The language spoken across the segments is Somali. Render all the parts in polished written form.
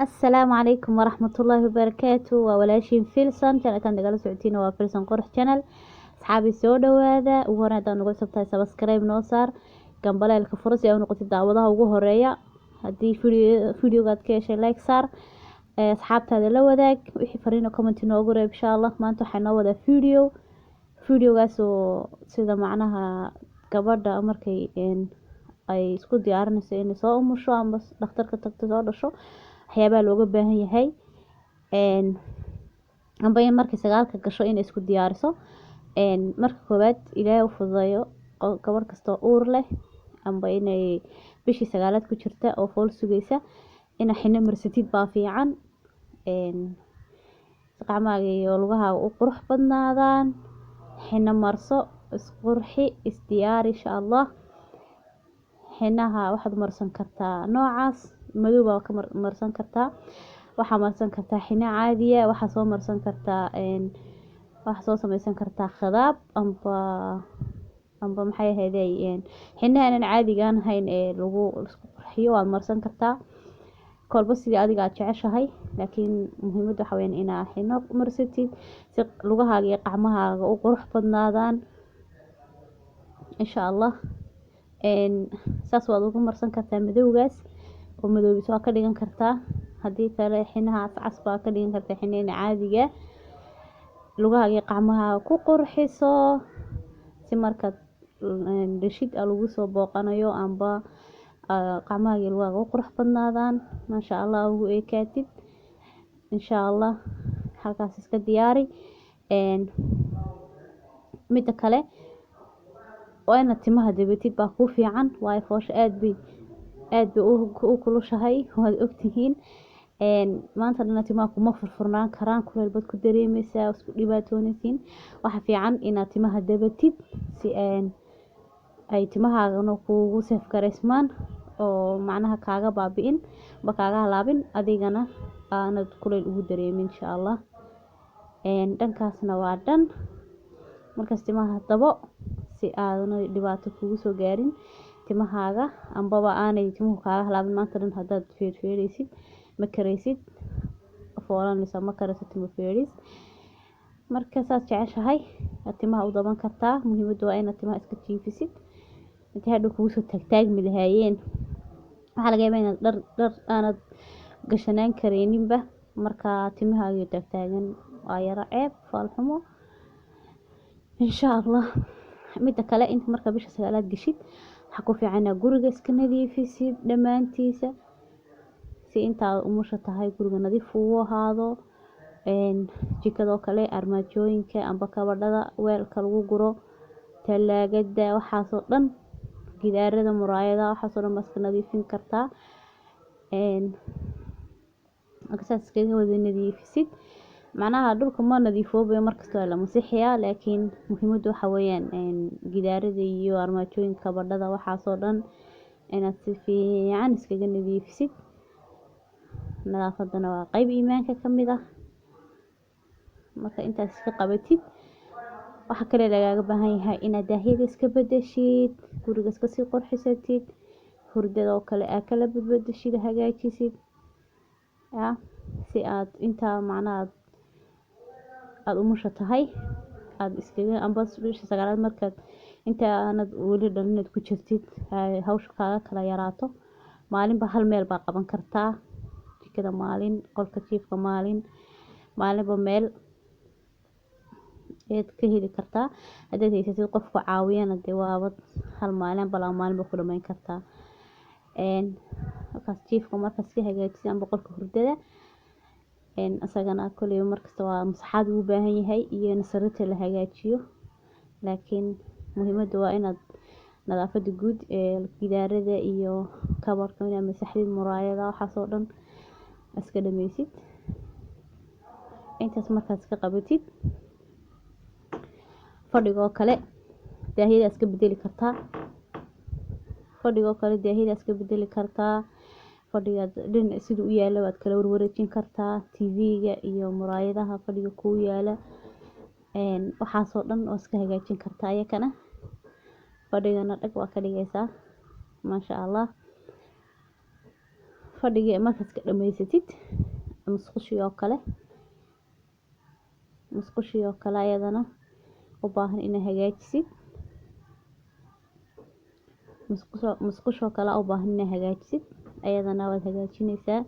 السلام عليكم ورحمة الله وبركاته وولاشين فيلسون كان دقال سعودين وفيلسون قرح channel أصحابي سودا وهذا وهنا دا نقول سبتاي سبسكرايب نوصار قنبلا الكفرس يو نقول دعوضها وقوه ريا هدي فيديو قد كيشي لايك صار أصحابتا هذا لو ذاك وحي فرينا كومنتي نوغو إن شاء الله ما انتو حنو ذا فيديو قاسو سيدا معناها قبردا أمركي إن أي اسكو ديارنسو إني سو أمشو أم بس دخترك تكتو سو دشو waxyaabaha looga baahan yahay amba in markay sagaalka gasho inay isku diyaariso marka koowaad ilaahay u fududeeyo gabar kasta oo uur leh amba inay bishii sagaalaad ku jirta oo fool sugaysa ina xina marsatid baa fiican gacmahaaga iyo lugahaaga u qurux badnaadaan xina marso isqurxi isdiyaari insha allah xinaha waxaad marsan kartaa noocaas madow baa ka marsan kartaa waxaa marsan kartaa xina caadiya waxaa soo marsan kartaa waxaa soo samaysan kartaa khadaab amba maxay ahaydey xinaha aan caadigaan ahayn ee lagu isku qurxiyo waad marsan kartaa kolba sidii adiga aad jeceshahay laakiin muhiimadda waxa weyn inaa xina marsatid si lugahaaga iyo gacmahaaga u qurux badnaadaan insha allah saas waad ugu marsan kartaa madowgaas oo madoobis waa ka dhigan kartaa haddii kale xinaha cas baa ka dhigan kartaa xinaha caadiga lugahaaga iyo gacmahaaga ku qurxiso si markaad dhashid lagu soo booqanayo amba gacmahaaga iyo lugahaaga u qurux badnaadaan maasha allah ugu eekaatid insha allah halkaas iska diyaari midda kale waa inaad timaha dabatid baa kuu fiican waayo foosha aad bay u kulushahay waad ogtihiin maanta dhana timaha kuma furfurnaan karaan kuleel bad ku dareemaysaa isku dhibaatoonaysiin waxa fiican inaad timaha dabatid si ay timahaagana kuugu safgaraysmaan oo macnaha kaaga baabi'in ba kaaga halaabin adigana aanad kuleel ugu dareemin insha allah dhankaasna waa dhan markaas timaha dabo si aadna dhibaato kugu soo gaarin timahaaga ambaba aanay timuhu kaaga halaabin maanta dhan haddaad feerfeeraysid ma karaysid foolanaysa ma karaysid timo feeris marka saas jeceshahay timaha u daban kartaa muhiimaddu waa inaad timaha iska jiifisid inta hadhow kugu soo taagtaagmi lahaayeen waxaa laga yaabaa inaad dhar aanad gashanaan karayninba marka timahaaga taagtaagan waa yara ceeb faalxumo insha allah midda kale inta marka bisha sagaalaad gashid waxaa ku fiican inaad guriga iska nadiifisid dhammaantiisa si intaad umusha tahay guriga nadiif uu ahaado jikadoo kale armaajooyinka amba kabadhada weelka lagu guro talaagada waxaasoo dhan gidaarada muraayadaha waxaasoo dhan baa iska nadiifin kartaa markasaad iskaga wada nadiifisid macnaha dhulka ma nadiifoobayo markastoo la masixiyaa laakiin muhiimaddu waxa weeyaan gidaarada iyo armaajooyinka kabadhada waxaasoo dhan inaad si fiican iskaga nadiifisid nadaafadana waa qayb iimaanka ka mid ah marka intaas iska qabatid waxa kale lagaaga baahan yahay inaad daahyada iska bedeshid guriga iska sii qurxisatid hurdada oo kale aad kala badbadashid hagaajisid si aad intaa macnaha aad umusha tahay aad iskaga amba bisha sagaalaad markaad inta aanad weli dhalinaad ku jirtid hawsha kaaga kala yaraato maalinba hal meel baa qaban kartaa jikada maalin qolka jiifka maalinba meel ayaad ka heli kartaa haddaad haysatid qofku caawiyana dee waabad hal maalin amba laba maalin baa ku dhamayn kartaa markaas jiifka markaas ka hagaajisid amba qolka hurdada asagana kuley markasta waa masaxaad u baahan yahay iyo nasarada la hagaajiyo laakiin muhiimaddu waa inaad nadaafada guud ee gidaarada iyo kabarka inaad masaxdid muraayada waxaasoo dhan iska dhameysid intaas markaad iska qabatid fadhigoo kale daahyada iska bedeli kartaa fadhiga dhinac siduu u yaalo waad kala warwareejin kartaa TV-ga iyo muraayadaha fadhiga ku yaala waxaasoo dhan oo iska hagaajin kartaa ayakana fadhigana dhag waa ka dhigaysaa maasha allah fadhiga markaad ka dhamaysatid musqushii oo kale ayadana u baahan inaad hagaajisid musqushoo kale u baahan inaad hagaajisid ayadana waad hagaajinaysaa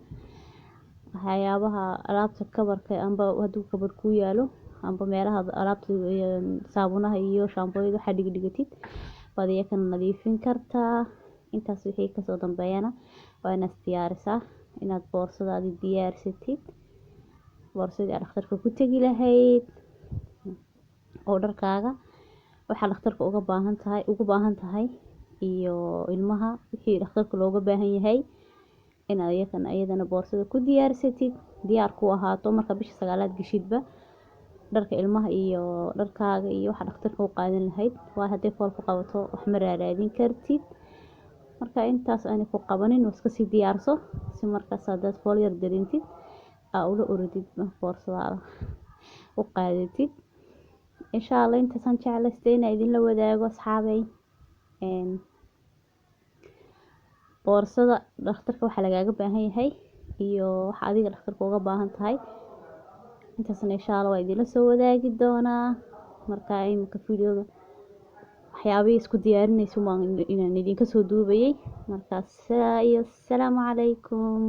waxyaabaha alaabta kabarka amba hadduu kabar ku yaalo amba meelaha alaabta saabunaha iyo shaambooyada waxa dhigdhigatid baad iyakana nadiifin kartaa intaas wixii kasoo dambeeyana waa inaad diyaarisaa inaad boorsadaadii diyaarsatid boorsadii aad dhakhtarka ku tegi lahayd oo dharkaaga waxa dhakhtarka ugu baahan tahay iyo ilmaha wixii dhakhtarka looga baahan yahay inaad iyadana boorsada ku diyaarsatid diyaar ku ahaato marka bisha 9aad gashidba dharka ilmaha iyo dharkaaga iyo waxa dhakhtarka u qaadan lahayd waa haddii fool ku qabato wax ma raadin kartid marka intaas aan ku qabanin iska sii diyaarso si markaas aad fool yar dareentid ula uridid boorsadaada u qaadatid insha Allah intaasaan jeclaystay inaan idin la wadaago asxaabay boorsada dhakhtarka waxa lagaaga baahan yahay iyo waxa adiga dhakhtarka uga baahan tahay intaasna insha Allah waa idin la soo wadaagi doonaa marka imika videoga waxyaabaha isku diyaarinayso inaan idinka soo duubayay markaas iyo assalaamu calaykum